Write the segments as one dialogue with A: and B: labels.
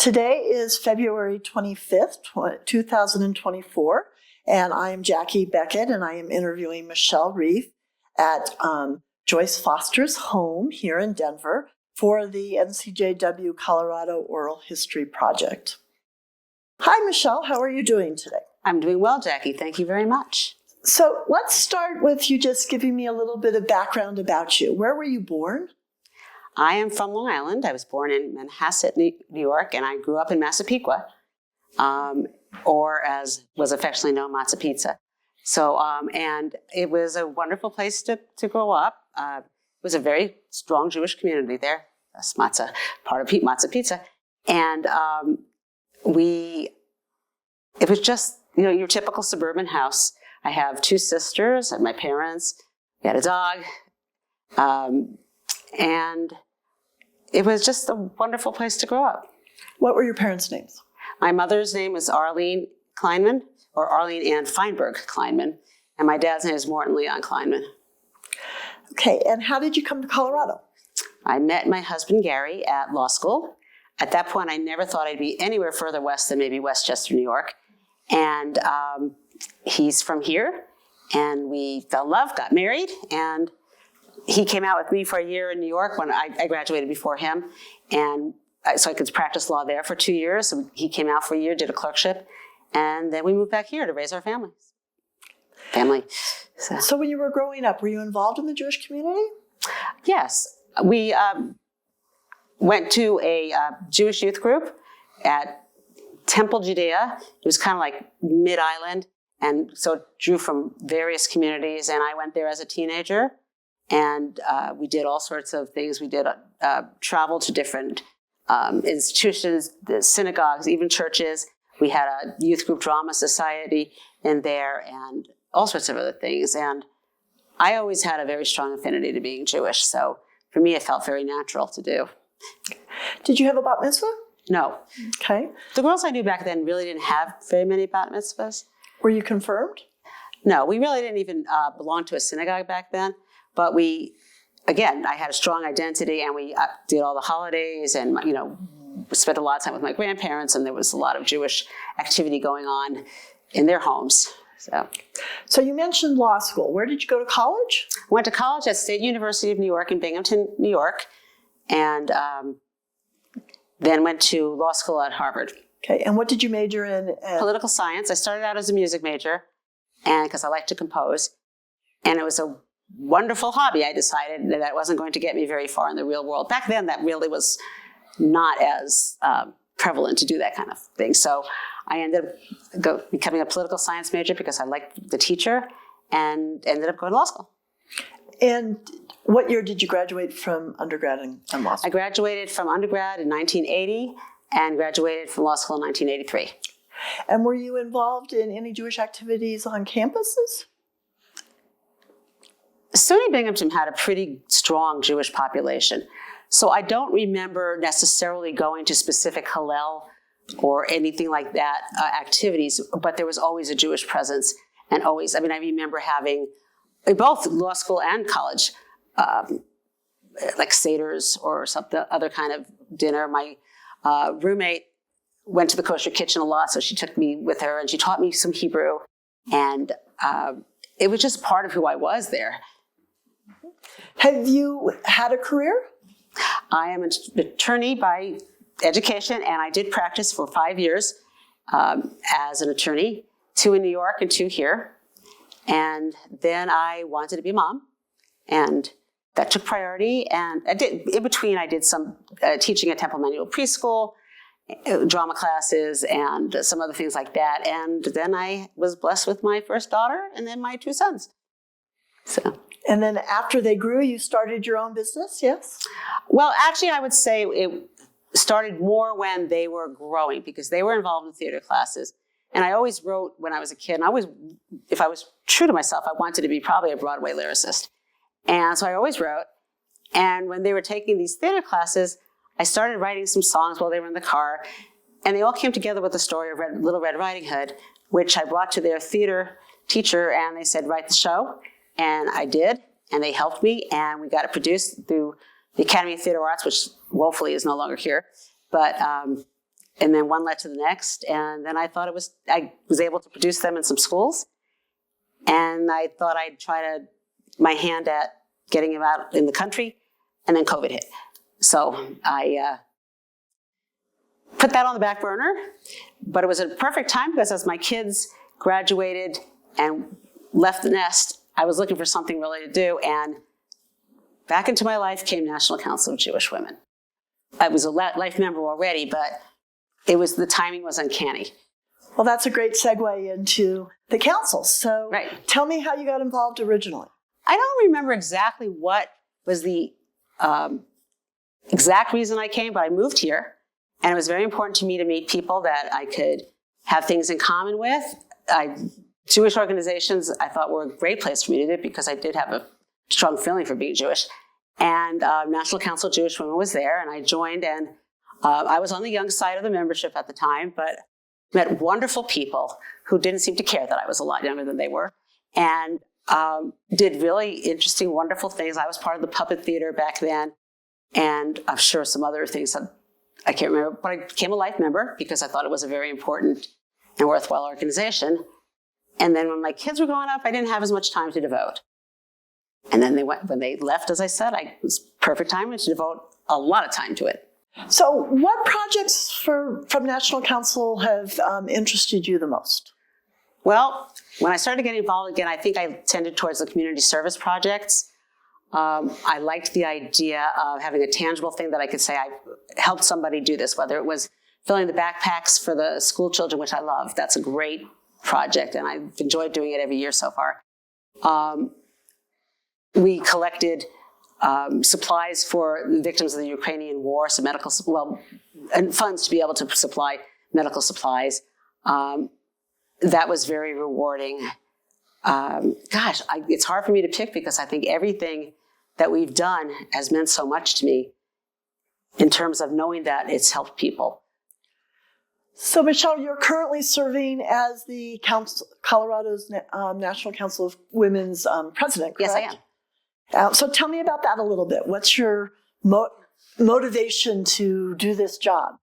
A: Today is February 25th, 2024, and I am Jackie Beckett, and I am interviewing Michelle Reiff at Joyce Foster's home here in Denver for the NCJW Colorado Oral History Project. Hi, Michelle. How are you doing today?
B: I'm doing well, Jackie. Thank you very much.
A: So let's start with you just giving me a little bit of background about you. Where were you born?
B: I am from Long Island. I was born in Manhasset, New York, and I grew up in Massapequa, or as was affectionately known, Matzo Pizza. So, and it was a wonderful place to grow up. It was a very strong Jewish community there. That's matzah, part of Matzo Pizza. And it was just, your typical suburban house. I have two sisters and my parents. We had a dog. And it was just a wonderful place to grow up.
A: What were your parents' names?
B: My mother's name was Arlene Kleinman, or Arlene Ann Feinberg Kleinman, and my dad's name is Morton Leon Kleinman.
A: Okay, and how did you come to Colorado?
B: I met my husband, Gary, at law school. At that point, I never thought I'd be anywhere further west than maybe Westchester, New York. And he's from here, and we fell in love, got married, and he came out with me for a year in New York when I graduated before him, and so I could practice law there for 2 years. So he came out for a year, did a clerkship, and then we moved back here to raise our family.
A: So when you were growing up, were you involved in the Jewish community?
B: Yes. We went to a Jewish youth group at Temple, Judea. It was kind of like mid-island, and so it drew from various communities, and I went there as a teenager. And we did all sorts of things. We did travel to different institutions, the synagogues, even churches. We had a youth group drama society in there and all sorts of other things. And I always had a very strong affinity to being Jewish. So for me, it felt very natural to do.
A: Did you have a bat mitzvah?
B: No.
A: Okay.
B: The girls I knew back then really didn't have very many bat mitzvahs.
A: Were you confirmed?
B: No, we really didn't even belong to a synagogue back then. But I had a strong identity, and we did all the holidays, and spent a lot of time with my grandparents, and there was a lot of Jewish activity going on in their homes.
A: So you mentioned law school. Where did you go to college?
B: I went to college at State University of New York in Binghamton, New York, and then went to law school at Harvard.
A: Okay, and what did you major in?
B: Political science. I started out as a music major, and because I like to compose, and it was a wonderful hobby. I decided that wasn't going to get me very far in the real world. Back then, that really was not as prevalent to do that kind of thing. So I ended up becoming a political science major because I liked the teacher, and ended up going to law school.
A: And what year did you graduate from undergrad and law school?
B: I graduated from undergrad in 1980 and graduated from law school in 1983.
A: And were you involved in any Jewish activities on campuses?
B: SUNY Binghamton had a pretty strong Jewish population. So I don't remember necessarily going to specific Hallel or anything like that activities, but there was always a Jewish presence. And always, I remember having both law school and college, like seders or something, other kind of dinner. My roommate went to the kosher kitchen a lot, so she took me with her and she taught me some Hebrew. And it was just part of who I was there.
A: Have you had a career?
B: I am an attorney by education, and I did practice for 5 years as an attorney, 2 in New York and 2 here. And then I wanted to be a mom, and that took priority. And in between, I did some teaching at Temple Manual Preschool, drama classes, and some other things like that. And then I was blessed with my first daughter, and then my 2 sons.
A: And then after they grew, you started your own business, yes?
B: Well, actually, I would say it started more when they were growing, because they were involved in theater classes. And I always wrote when I was a kid, and if I was true to myself, I wanted to be probably a Broadway lyricist. And so I always wrote. And when they were taking these theater classes, I started writing some songs while they were in the car. And they all came together with the story of Little Red Riding Hood, which I brought to their theater teacher, and they said, write the show. And I did, and they helped me, and we got it produced through the Academy of Theater Arts, which woefully is no longer here. But and then one led to the next. And then I was able to produce them in some schools. And I thought I'd try my hand at getting them out in the country. And then COVID hit. So I put that on the back burner. But it was a perfect time because as my kids graduated and left the nest, I was looking for something really to do. And back into my life came National Council of Jewish Women. I was a life member already, but the timing was uncanny.
A: Well, that's a great segue into the council. So Tell me how you got involved originally.
B: I don't remember exactly what was the exact reason I came, but I moved here. And it was very important to me to meet people that I could have things in common with. Jewish organizations I thought were a great place for me to do it because I did have a strong feeling for being Jewish. And National Council of Jewish Women was there, and I joined. And I was on the young side of the membership at the time, but met wonderful people who didn't seem to care that I was a lot younger than they were, and did really interesting, wonderful things. I was part of the puppet theater back then, and I'm sure some other things that I can't remember, but I became a life member because I thought it was a very important and worthwhile organization. And then when my kids were growing up, I didn't have as much time to devote. And then when they left, as I said, it was perfect time to devote a lot of time to it.
A: So what projects from National Council have interested you the most?
B: Well, when I started getting involved again, I think I tended towards the community service projects. I liked the idea of having a tangible thing that I could say I helped somebody do this, whether it was filling the backpacks for the school children, which I love. That's a great project, and I've enjoyed doing it every year so far. We collected supplies for victims of the Ukrainian war, so and funds to be able to supply medical supplies. That was very rewarding. It's hard for me to pick because I think everything that we've done has meant so much to me in terms of knowing that it's helped people.
A: So, Michelle, you're currently serving as the Colorado's National Council of Women's president, correct?
B: Yes, I am.
A: So tell me about that a little bit. What's your motivation to do this job?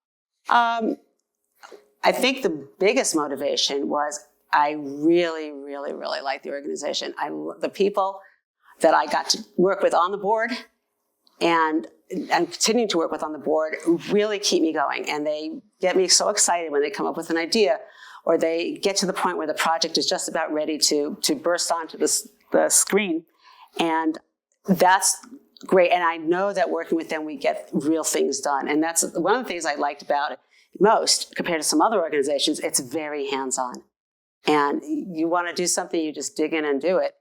B: I think the biggest motivation was I really, really, really like the organization. The people that I got to work with on the board and I'm continuing to work with on the board really keep me going. And they get me so excited when they come up with an idea or they get to the point where the project is just about ready to burst onto the screen. And that's great. And I know that working with them, we get real things done. And that's one of the things I liked about it most compared to some other organizations. It's very hands-on. And you want to do something, you just dig in and do it.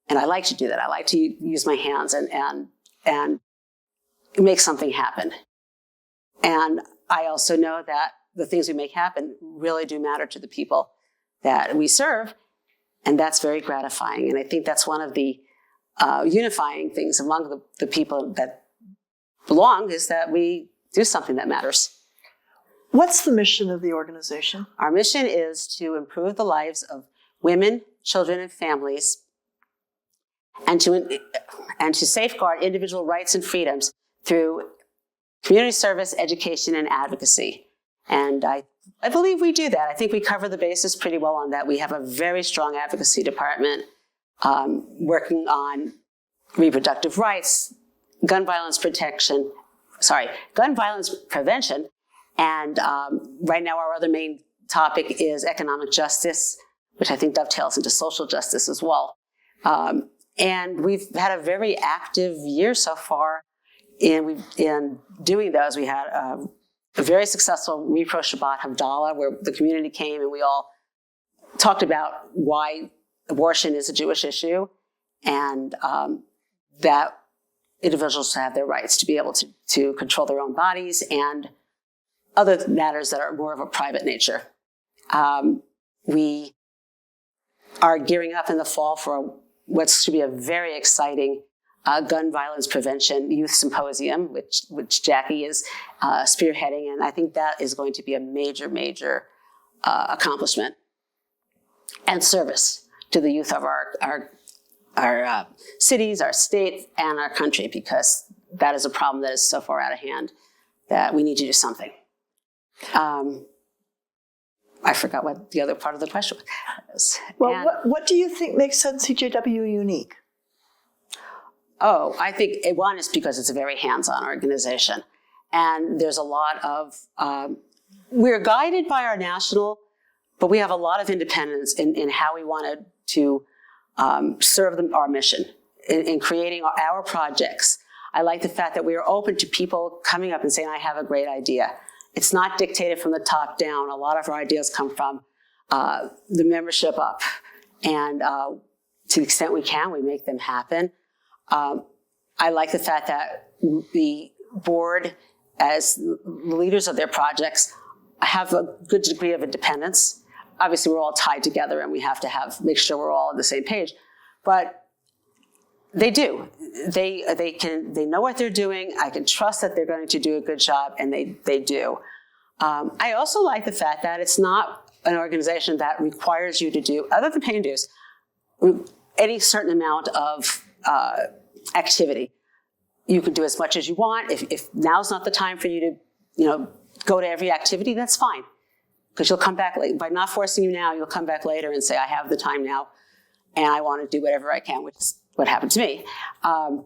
B: And I like to do that. I like to use my hands and make something happen. And I also know that the things we make happen really do matter to the people that we serve. And that's very gratifying. And I think that's one of the unifying things among the people that belong is that we do something that matters.
A: What's the mission of the organization?
B: Our mission is to improve the lives of women, children, and families, and to safeguard individual rights and freedoms through community service, education, and advocacy. And I believe we do that. I think we cover the bases pretty well on that. We have a very strong advocacy department working on reproductive rights, gun violence prevention, and right now our other main topic is economic justice, which I think dovetails into social justice as well. And we've had a very active year so far in doing those. We had a very successful Repro Shabbat Havdalah where the community came and we all talked about why abortion is a Jewish issue and that individuals have their rights to be able to control their own bodies and other matters that are more of a private nature. We are gearing up in the fall for what's to be a very exciting gun violence prevention youth symposium, which Jackie is spearheading, and I think that is going to be a major, major accomplishment and service to the youth of our cities, our state, and our country, because that is a problem that is so far out of hand that we need to do something. I forgot what the other part of the question was.
A: Well,
B: And,
A: what do you think makes NCJW unique?
B: oh, I think one is because it's a very hands-on organization. And there's a lot of, we're guided by our national, but we have a lot of independence in how we wanted to serve our mission in creating our projects. I like the fact that we are open to people coming up and saying, I have a great idea. It's not dictated from the top down. A lot of our ideas come from the membership up. And to the extent we can, we make them happen. I like the fact that the board, as leaders of their projects, have a good degree of independence. Obviously, we're all tied together and we have to make sure we're all on the same page. But they do. They know what they're doing. I can trust that they're going to do a good job, and they do. I also like the fact that it's not an organization that requires you to do, other than paying dues, any certain amount of activity. You can do as much as you want. If now's not the time for you to, go to every activity, that's fine. Because you'll come back late. By not forcing you now, you'll come back later and say, I have the time now, and I want to do whatever I can, which is what happened to me. And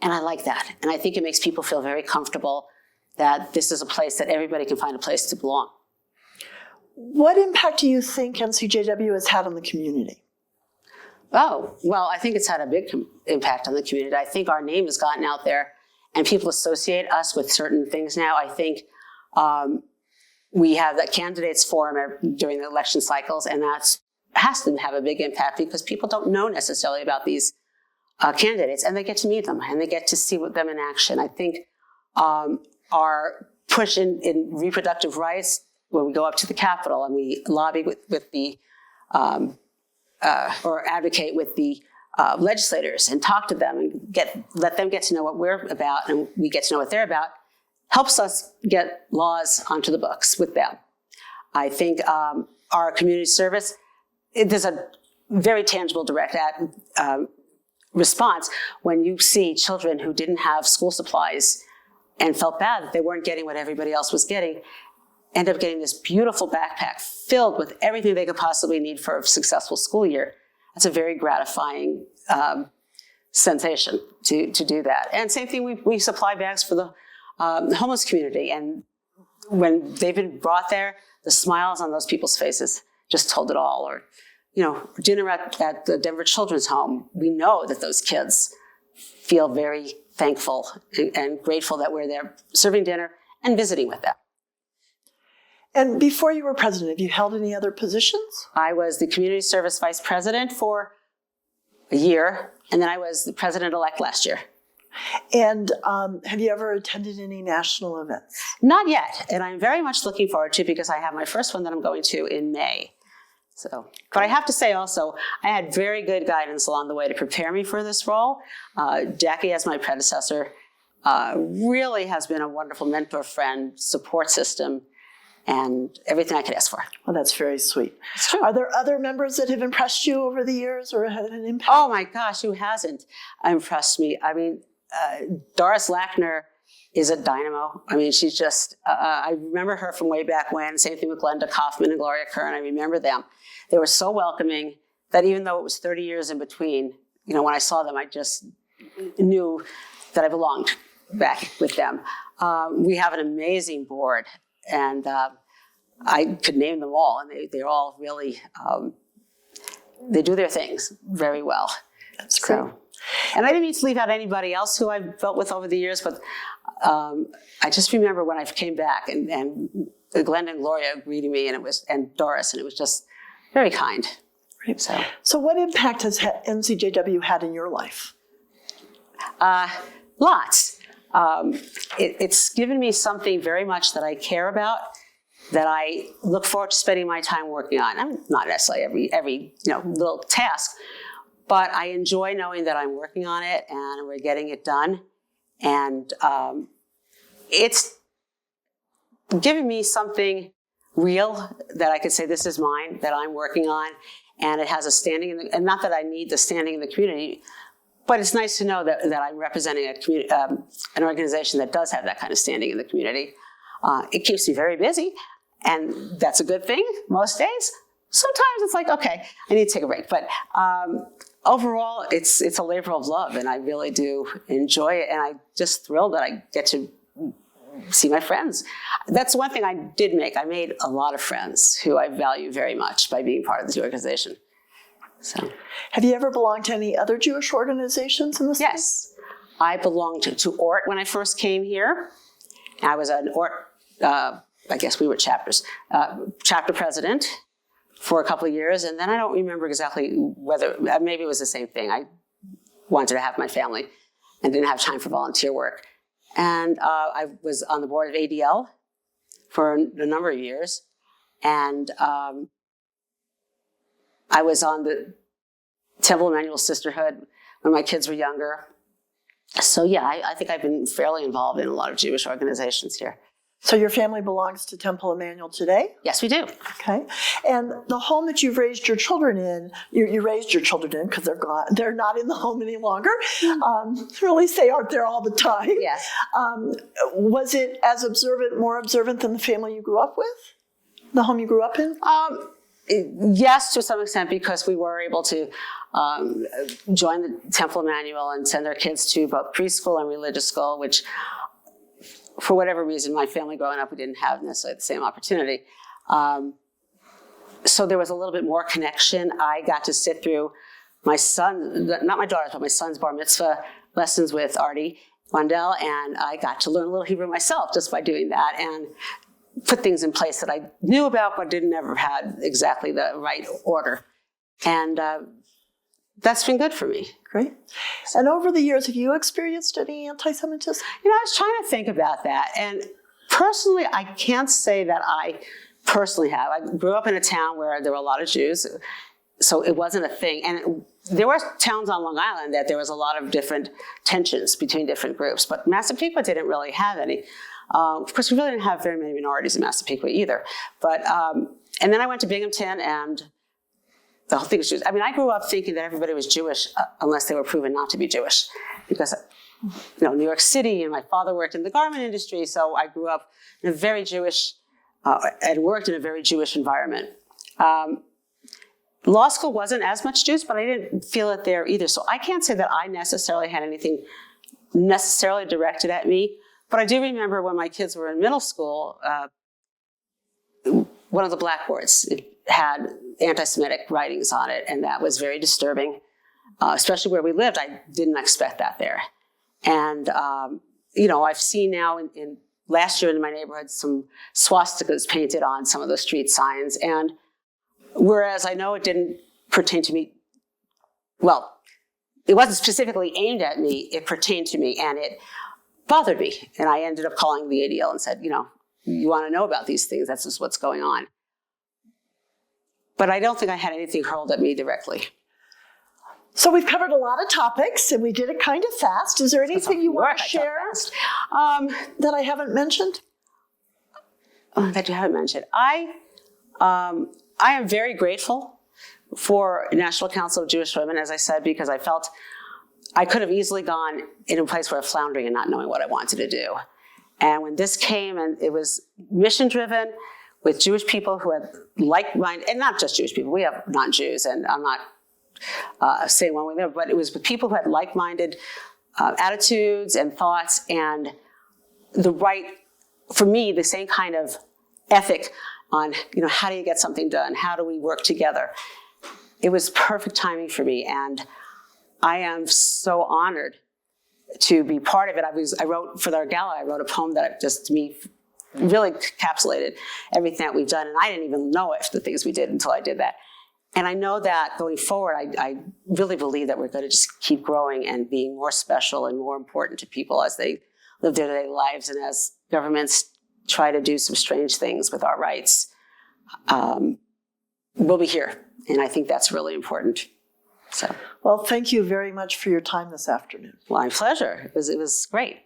B: I like that. And I think it makes people feel very comfortable that this is a place that everybody can find a place to belong.
A: What impact do you think NCJW has had on the community?
B: Oh, well, I think it's had a big impact on the community. I think our name has gotten out there and people associate us with certain things now. I think we have that candidates forum during the election cycles, and that has to have a big impact because people don't know necessarily about these candidates, and they get to meet them and they get to see them in action. I think our push in reproductive rights, when we go up to the Capitol and we lobby with the or advocate with the legislators and talk to them and let them get to know what we're about and we get to know what they're about, helps us get laws onto the books with them. I think our community service, there's a very tangible direct response when you see children who didn't have school supplies and felt bad that they weren't getting what everybody else was getting, end up getting this beautiful backpack filled with everything they could possibly need for a successful school year. That's a very gratifying sensation to do that. And same thing, we supply bags for the homeless community. And when they've been brought there, the smiles on those people's faces just told it all. Or, dinner at the Denver Children's Home, we know that those kids feel very thankful and grateful that we're there serving dinner and visiting with them.
A: And before you were president, have you held any other positions?
B: I was the community service vice president for a year, and then I was the president-elect last year.
A: And have you ever attended any national events?
B: Not yet, and I'm very much looking forward to it because I have my first one that I'm going to in May. But I have to say also, I had very good guidance along the way to prepare me for this role. Jackie, as my predecessor, really has been a wonderful mentor, friend, support system, and everything I could ask for.
A: Well, that's very sweet.
B: It's true.
A: Are there other members that have impressed you over the years or had an impact?
B: Oh my gosh, who hasn't impressed me? I mean, Doris Lackner is a dynamo. I mean, she's just, I remember her from way back when. Same thing with Glenda Kaufman and Gloria Kern. I remember them. They were so welcoming that even though it was 30 years in between, when I saw them, I just knew that I belonged back with them. We have an amazing board, and I could name them all, and they're all really, they do their things very well.
A: That's great.
B: And I didn't mean to leave out anybody else who I've dealt with over the years, but I just remember when I came back and Glenda and Gloria greeting me, and Doris, and it was just very kind.
A: Right. So what impact has NCJW had in your life?
B: Lots. It's given me something very much that I care about, that I look forward to spending my time working on. I'm not necessarily every little task, but I enjoy knowing that I'm working on it and we're getting it done. And it's given me something real that I could say, this is mine, that I'm working on, and it has a standing and not that I need the standing in the community, but it's nice to know that I'm representing an organization that does have that kind of standing in the community. It keeps me very busy, and that's a good thing most days. Sometimes it's like, okay, I need to take a break. But overall, it's a labor of love, and I really do enjoy it. And I'm just thrilled that I get to see my friends. That's one thing I did make. I made a lot of friends who I value very much by being part of this organization. So,
A: have you ever belonged to any other Jewish organizations in the state?
B: Yes. I belonged to ORT when I first came here. I was an ORT, I guess we were chapters, chapter president for a couple of years. And then I don't remember exactly whether, maybe it was the same thing. I wanted to have my family and didn't have time for volunteer work. And I was on the board of ADL for a number of years. And I was on the Temple Emmanuel Sisterhood when my kids were younger. So yeah, I think I've been fairly involved in a lot of Jewish organizations here.
A: So your family belongs to Temple Emmanuel today?
B: Yes, we do.
A: Okay. And the home that you've raised your children in, you raised your children in because they're gone. They're not in the home any longer. Or at least they aren't there all the time.
B: Yes.
A: Was it as more observant than the family you grew up with? The home you grew up in?
B: Yes, to some extent, because we were able to join the Temple Emmanuel and send our kids to both preschool and religious school, which, for whatever reason, my family growing up, we didn't have necessarily the same opportunity. So there was a little bit more connection. I got to sit through my son, not my daughter's, but my son's bar mitzvah lessons with Artie Wandel, and I got to learn a little Hebrew myself just by doing that, and put things in place that I knew about but didn't ever had exactly the right order. And that's been good for me.
A: Great. And over the years, have you experienced any anti-Semitism?
B: You know, I was trying to think about that. And personally, I can't say that I personally have. I grew up in a town where there were a lot of Jews, so it wasn't a thing. And there were towns on Long Island that there was a lot of different tensions between different groups, but Massapequa didn't really have any. Of course, we really didn't have very many minorities in Massapequa either. But, and then I went to Binghamton, and the whole thing was Jewish. I mean, I grew up thinking that everybody was Jewish unless they were proven not to be Jewish. Because, you know, New York City, and my father worked in the garment industry, so I grew up in a very Jewish, and worked in a very Jewish environment. Law school wasn't as much Jews, but I didn't feel it there either. So I can't say that I necessarily had anything necessarily directed at me. But I do remember when my kids were in middle school, one of the blackboards had anti-Semitic writings on it, and that was very disturbing, especially where we lived. I didn't expect that there. And, you know, I've seen now in last year in my neighborhood some swastikas painted on some of the street signs. And whereas I know it didn't pertain to me, well, it wasn't specifically aimed at me, it pertained to me, and it bothered me. And I ended up calling the ADL and said, you know, you want to know about these things, that's just what's going on. But I don't think I had anything hurled at me directly.
A: So we've covered a lot of topics, and we did it kind of fast. Is there anything you want to share that I haven't mentioned?
B: That you haven't mentioned. I am very grateful for National Council of Jewish Women, as I said, because I felt I could have easily gone in a place where I'm floundering and not knowing what I wanted to do. And when this came, and it was mission-driven with Jewish people who had like-minded, and not just Jewish people, we have non-Jews, and I'm not saying one way or the other, but it was with people who had like-minded attitudes and thoughts, and the right, for me, the same kind of ethic on, you know, how do you get something done? How do we work together? It was perfect timing for me, and I am so honored to be part of it. I wrote, for our gala, I wrote a poem that just, to me, really encapsulated everything that we've done, and I didn't even know it, the things we did, until I did that. And I know that going forward, I really believe that we're going to just keep growing and being more special and more important to people as they live their daily lives, and as governments try to do some strange things with our rights. We'll be here, and I think that's really important. So,
A: well, thank you very much for your time this afternoon.
B: My pleasure. It was great.